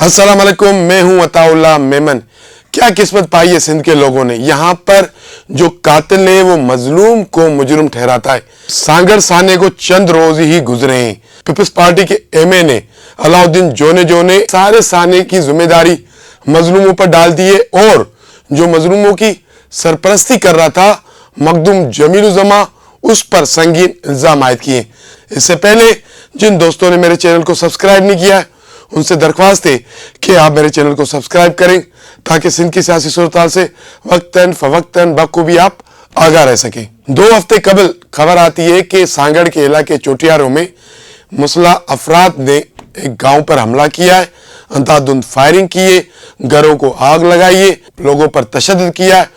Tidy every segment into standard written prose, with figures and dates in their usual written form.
अस्सलाम वालेकुम, मैं हूं अताउल्लाह मेमन। क्या किस्मत पाई है सिंध के लोगों ने। यहाँ पर जो कातिल है वो मजलूम को मुजरिम ठहराता है। सांगड़ साने को चंद रोज ही गुजरे हैं। पीपल्स पार्टी के एमएनए अलाउद्दीन जोने ने सारे साने की जिम्मेदारी मजलूमों पर डाल दी है और जो मजलूमों की सरपरस्ती कर रहा था मखदूम जमीलुज़्ज़मा, उस पर संगीन इल्जाम आयद किए। इससे पहले जिन दोस्तों ने मेरे चैनल को सब्सक्राइब नहीं किया है उनसे दरख्वास्त है कि आप मेरे चैनल को सब्सक्राइब करें ताकि सिंध की सियासी सूरत से वक्तन फवक्तन बखूबी आप आगाह रह सकें। 2 हफ्ते कबल खबर आती है कि सांगड़ के इलाके चोटियारों में मुसल्ह अफराद ने एक गांव पर हमला किया है, अंधाधुंध फायरिंग की है, घरों को आग लगाई है, लोगों पर तशद्दुद किया है।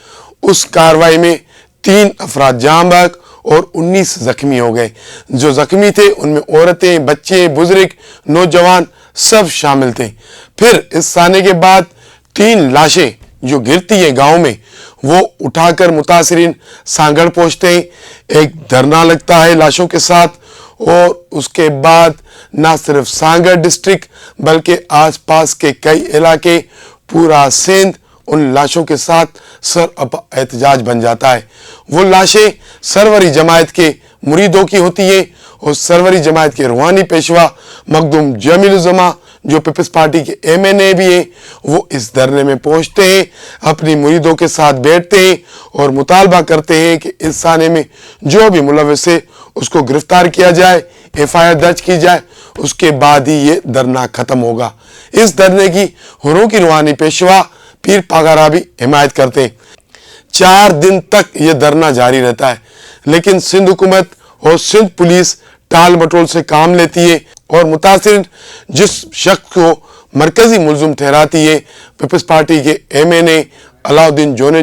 उस कार्रवाई में 3 अफराद जाँ बहक और 19 जख्मी हो गए। जो जख्मी थे उनमें औरतें, बच्चे, बुजुर्ग, नौजवान सब शामिल थे। फिर इस साने के बाद 3 लाशें जो गिरती है गांव में वो उठाकर मुतासिरीन सांगड़ पहुंचते हैं। एक धरना लगता है लाशों के साथ और उसके बाद न सिर्फ सांगड़ डिस्ट्रिक्ट बल्कि आसपास के कई इलाके, पूरा सिंध उन लाशों के साथ सर एहतजाज बन जाता है। वो लाशें सरवरी जमायत के मुरीदों की होती है और सरवरी जमायत के रूहानी पेशवा मखदूम जमीलुज़्ज़मा जो पीपल्स पार्टी के एमएनए भी हैं, वो इस धरने में पहुंचते हैं, अपनी मुरीदों के साथ बैठते हैं और मुतालबा करते हैं कि इस साने में जो भी मुलव्विस है उसको गिरफ्तार किया जाए, एफआईआर दर्ज की जाए, उसके बाद ही ये धरना खत्म होगा। इस धरने की हुरों की रूहानी पेशवा पीर पागारा भी हिमायत करते हैं। 4 दिन तक ये धरना जारी रहता है, लेकिन सिंध हुकूमत और सिंध पुलिस टाल मटोल से काम लेती है और मुतासिर जिस शख्स को मरकजी मुलजिम ठहराती है पीपल्स पार्टी के एमएनए अलाउद्दीन जोने,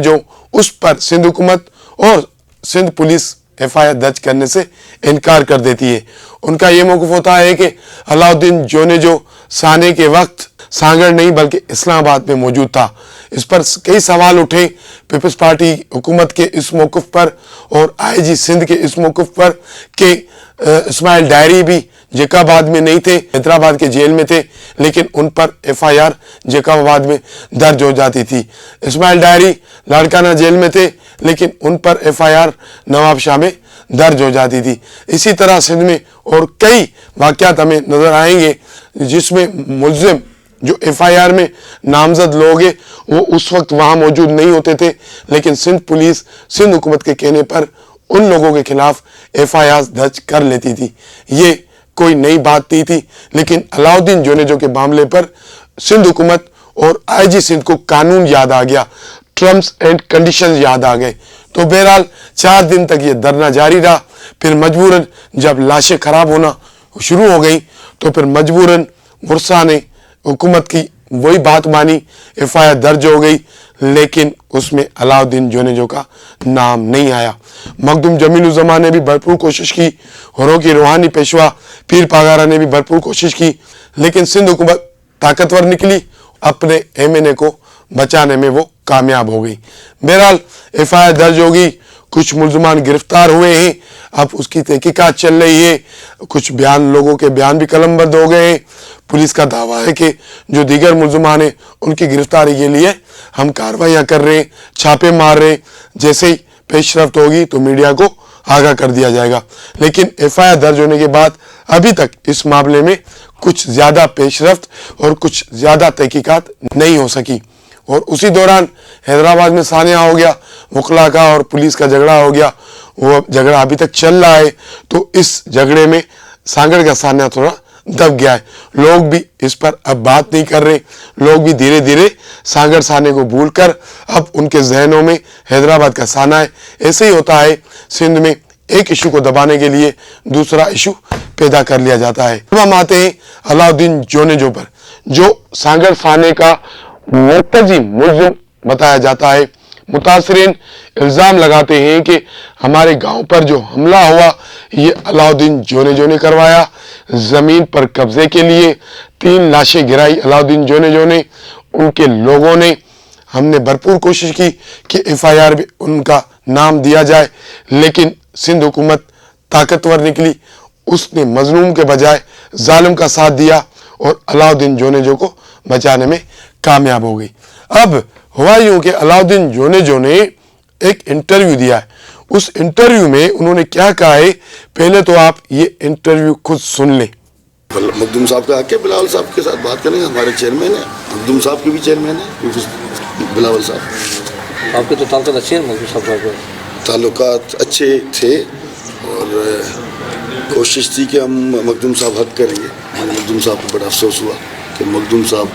उस पर सिंध हुकूमत और सिंध पुलिस एफआईआर दर्ज करने से इनकार कर देती है। उनका ये मौक़िफ़ होता है कि अलाउद्दीन जोने साने के वक्त सांगड़ नहीं बल्कि इस्लामाबाद में मौजूद था। इस पर कई सवाल उठे पीपल्स पार्टी हुकूमत के इस मौक़िफ़ पर और आईजी सिंध के इस मौक़िफ़ पर कि इस्माइल डायरी भी जेकाबाद में नहीं थे, हैदराबाद के जेल में थे, लेकिन उन पर एफआईआर जेकाबाद में दर्ज हो जाती थी। इस्माइल डायरी लाड़काना जेल में थे, लेकिन उन पर एफआईआर नवाब शाह में दर्ज हो जाती थी। इसी तरह सिंध में और कई वाक़यात हमें नज़र आएंगे जिसमें मुलजिम जो एफआईआर में नामजद लोग हैं वो उस वक्त वहाँ मौजूद नहीं होते थे, लेकिन सिंध पुलिस सिंध हुकूमत के कहने पर उन लोगों के खिलाफ एफआईआर दर्ज कर लेती थी। ये कोई नई बात नहीं थी, लेकिन अलाउद्दीन जोने के मामले पर सिंध हुकूमत और आईजी सिंध को कानून याद आ गया, टर्म्स एंड कंडीशंस याद आ गए। तो बहरहाल 4 दिन तक ये धरना जारी रहा। फिर मजबूरन जब लाशें खराब होना शुरू हो गई तो फिर मजबूरन मुर्सा ने हुकूमत की वही बात मानी, एफआईआर दर्ज हो गई, लेकिन उसमें अलाउद्दीन जोने का नाम नहीं आया। मखदूम जमीलुज़्ज़मा ने भी भरपूर कोशिश की, हुरों की रूहानी पेशवा पीर पागारा ने भी भरपूर कोशिश की, लेकिन सिंध हुकूमत ताकतवर निकली, अपने एमएनए को बचाने में वो कामयाब हो गई। बहरहाल एफआईआर दर्ज होगी, कुछ मुलजमान गिरफ्तार हुए हैं, अब उसकी तहकीकात चल रही है। कुछ बयान, लोगों के बयान भी कलमबंद हो गए हैं। पुलिस का दावा है कि जो दीगर मुलजमान हैं उनकी गिरफ्तारी के लिए हम कार्रवाइयाँ कर रहे हैं, छापे मार रहे हैं। जैसे ही पेशरफ्त होगी तो मीडिया को आगाह कर दिया जाएगा। लेकिन एफआईआर दर्ज होने के बाद अभी तक इस मामले में कुछ ज़्यादा पेशरफ्त और कुछ ज़्यादा तहकीकात नहीं हो सकी। और उसी दौरान हैदराबाद में सानिया हो गया, वकला का और पुलिस का झगड़ा हो गया, वो झगड़ा अभी तक चल रहा है। तो इस झगड़े में सांगड़ का सानिया थोड़ा दब गया है। लोग भी इस पर अब बात नहीं कर रहे, लोग भी धीरे धीरे सांगड़ साने को भूलकर अब उनके जहनों में हैदराबाद का साना है। ऐसे ही होता है, सिंध में एक इशू को दबाने के लिए दूसरा इशू पैदा कर लिया जाता है। हम आते हैं अलाउद्दीन जोने पर, जो सांगड़ साने का मरकजी मुलजिम बताया जाता है। मुतासिरीन इल्ज़ाम लगाते हैं कि हमारे गांव पर जो हमला हुआ ये अलाउद्दीन जोने ने करवाया। ज़मीन पर कब्जे के लिए 3 लाशें गिराई अलाउद्दीन जोने, उनके लोगों ने। हमने भरपूर कोशिश की कि एफआईआर भी उनका नाम दिया जाए, लेकिन सिंध हुकूमत ताकतवर निकली, उसने मजलूम के बजाय जालिम का साथ दिया और अलाउद्दीन जोने को बचाने में कामयाब हो गई। अब हुआ यूं कि अलाउद्दीन जोनेजो ने एक इंटरव्यू दिया है। उस इंटरव्यू में उन्होंने क्या कहा है, पहले तो आप ये इंटरव्यू खुद सुन लें। मखदूम साहब का आके बिलावल साहब के साथ बात करेंगे, हमारे चेयरमैन है, मखदूम साहब के भी चेयरमैन है बिलावल साहब। आपके तो ताल्लुकात अच्छे हैं मखदूम साहब का? ताल्लुकात अच्छे थे और कोशिश थी कि हम मखदूम साहब हक करेंगे। मखदूम साहब को बड़ा अफसोस हुआ कि मखदूम साहब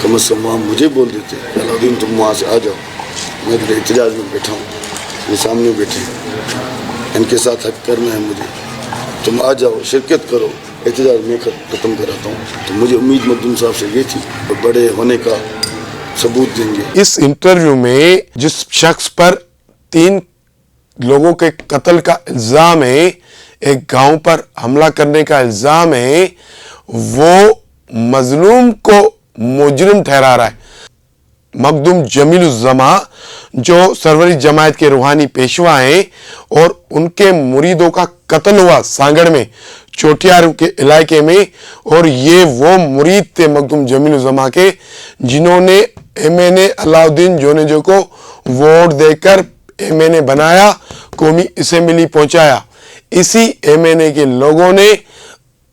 कम अज़ कम वहाँ मुझे बोल देते, अलाउद्दीन तुम वहाँ से आ जाओ, मैं तो एहतजाज में बैठा हूँ, ये सामने बैठे, इनके साथ हक करना है मुझे, तुम आ जाओ, शिरकत करो, एहतजाज में ख़त्म कराता हूँ। तो मुझे उम्मीद मखदूम साहब से ये थी और बड़े होने का सबूत देंगे। इस इंटरव्यू में जिस शख्स पर 3 लोगों के कत्ल का इल्जाम है, एक गांव पर हमला करने का इल्जाम है, वो मजलूम को मुजरिम ठहरा रहा है। मखदूम जमीलुज़्ज़मा जो सरवरी जमायत के रूहानी पेशवा हैं और उनके मुरीदों का कत्ल हुआ सांगड़ में, चोटियार के इलाके में, और ये वो मुरीद थे मखदूम जमीलुज़्ज़मा के जिन्होंने MNA अलाउद्दीन जोनेजो को वोट देकर MNA बनाया, कौमी असेंबली पहुंचाया। इसी MNA के लोगों ने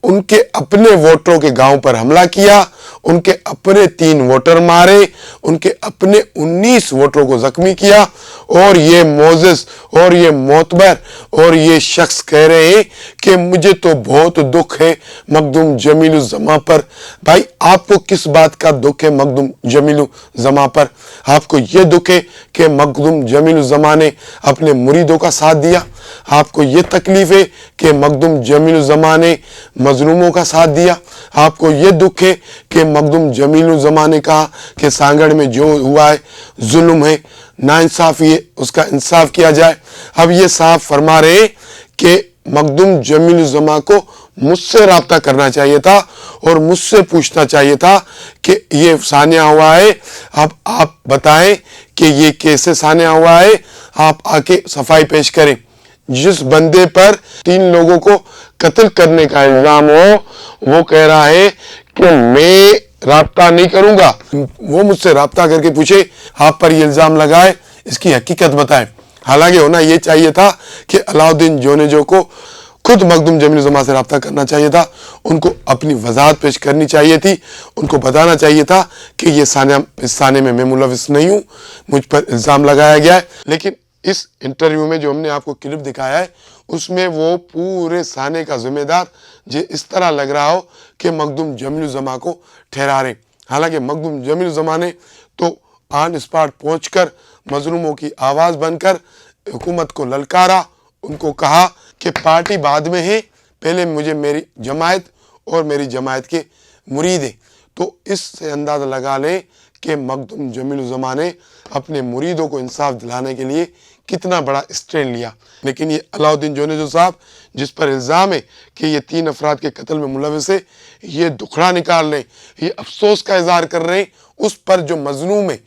उनके अपने वोटरों के गांव पर हमला किया, उनके अपने 3 वोटर मारे, उनके अपने 19 वोटरों को जख्मी किया। और ये मोज़ेस और ये मोतबर और ये शख्स कह रहे हैं कि मुझे तो बहुत दुख है मखदूम जमीलुज़्ज़मा पर। भाई आपको किस बात का दुख है मखदूम जमीलुज़्ज़मा पर? आपको ये दुख है कि मखदूम जमीलुज़्ज़मा ने अपने मुरीदों का साथ दिया? आपको ये तकलीफ है कि मखदूम जमीलुज़्ज़मा ने मजलूमों का साथ दिया? आपको ये दुख है कि मखदूम जमीलुज़्ज़मा ने कहा कि सांगड़ में जो हुआ है जुल्म है, नाइंसाफी है, उसका इंसाफ किया जाए? अब ये साफ फरमा रहे कि मखदूम जमीलुज़्ज़मा को मुझसे राब्ता करना चाहिए था और मुझसे पूछना चाहिए था कि ये सानिया हुआ है, अब आप बताएं कि ये कैसे सानिया हुआ है, आप आके सफाई पेश करें। जिस बंदे पर 3 लोगों को कत्ल करने का इल्जाम हो, वो कह रहा है कि मैं राब्ता नहीं करूंगा। वो मुझसे राब्ता करके पूछे आप पर ये इल्जाम लगाए, इसकी हकीकत बताएं। हालांकि होना ये चाहिए था कि अलाउद्दीन जोनेजो को खुद मखदूम जमीलुज़्ज़मा से राब्ता करना चाहिए था, उनको अपनी वजाहत पेश करनी चाहिए थी, उनको बताना चाहिए था कि ये इस साने में मैं मुलविस नहीं हूँ, मुझ पर इल्ज़ाम लगाया गया है। लेकिन इस इंटरव्यू में जो हमने आपको क्लिप दिखाया है, उसमें वो पूरे साने का जिम्मेदार जो इस तरह लग रहा हो कि मखदूम जमीलुज़्ज़मा को ठहरा रहे। हालांकि मखदूम जमीलुज़्ज़मा ने तो ऑन स्पॉट पहुंचकर मजलूमों की आवाज़ बनकर हुकूमत को ललकारा, उनको कहा कि पार्टी बाद में है, पहले मुझे मेरी जमायत और मेरी जमायत के मुरीद हैं। तो इससे अंदाज़ा लगा लें कि मखदूम जमीलुज़्ज़मा ने अपने मुरीदों को इंसाफ दिलाने के लिए कितना बड़ा स्टैंड लिया। लेकिन ये अलाउद्दीन जोनेजो साहब जिस पर इल्ज़ाम है कि ये 3 अफराद के कत्ल में मुलविस है, ये दुखड़ा निकाल रहे हैं, ये अफसोस का इजहार कर रहे हैं उस पर जो मजलूम है,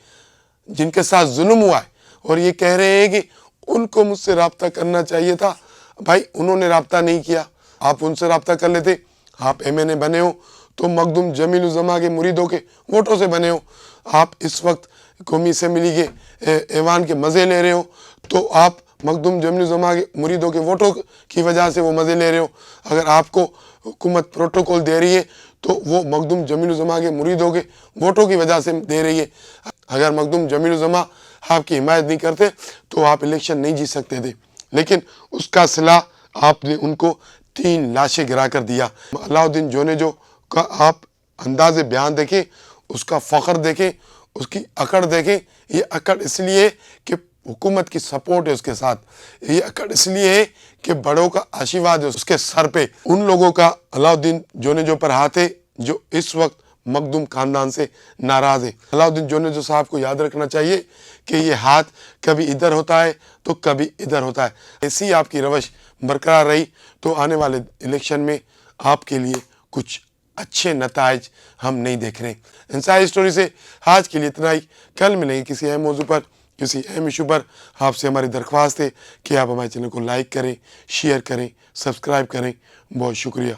जिनके साथ जुल्म हुआ है, और ये कह रहे हैं कि उनको मुझसे राब्ता करना चाहिए था। भाई उन्होंने राब्ता नहीं किया, आप उनसे राब्ता कर लेते। आप MNA बने हो तो मखदूम जमीलुज़्ज़मा के मुरीदों के वोटों से बने हो। आप इस वक्त कौमी असेंबली के ऐवान के मज़े ले रहे हो, तो आप मखदूम जमीलुज़्ज़मा के मुरीदों के वोटों की वजह से वो मज़े ले रहे हो। अगर आपको हुकूमत प्रोटोकॉल दे रही है तो वो मखदूम जमीलुज़्ज़मा के मुरीदों के वोटों की वजह से दे रही है। अगर मखदूम जमीलुज़्ज़मा आपकी हिमायत नहीं करते तो आप इलेक्शन नहीं जीत सकते थे। लेकिन उसका सिला आपने उनको 3 लाशें गिरा कर दिया। अलाउद्दीन जोनेजो का आप अंदाज़े बयान देखें, उसका फ़ख्र देखें, उसकी अकड़ देखें। ये अकड़ इसलिए कि हुकूमत की सपोर्ट है उसके साथ, ये अकड़ इसलिए है कि बड़ों का आशीर्वाद है उसके सर पे। उन लोगों का अलाउद्दीन जोनेजो पर हाथ है जो इस वक्त मखदूम खानदान से नाराज़ है। अलाउद्दीन जोनेजो साहब को याद रखना चाहिए कि ये हाथ कभी इधर होता है तो कभी इधर होता है। ऐसी आपकी रवश बरकरार रही तो आने वाले इलेक्शन में आपके लिए कुछ अच्छे नताइज हम नहीं देख रहे। इनसाइड स्टोरी से आज के लिए इतना ही। कल मिलेंगे किसी अहम मौजू पर, किसी अहम इशू पर। आपसे हमारी दरख्वास्त है कि आप हमारे चैनल को लाइक करें, शेयर करें, सब्सक्राइब करें। बहुत शुक्रिया।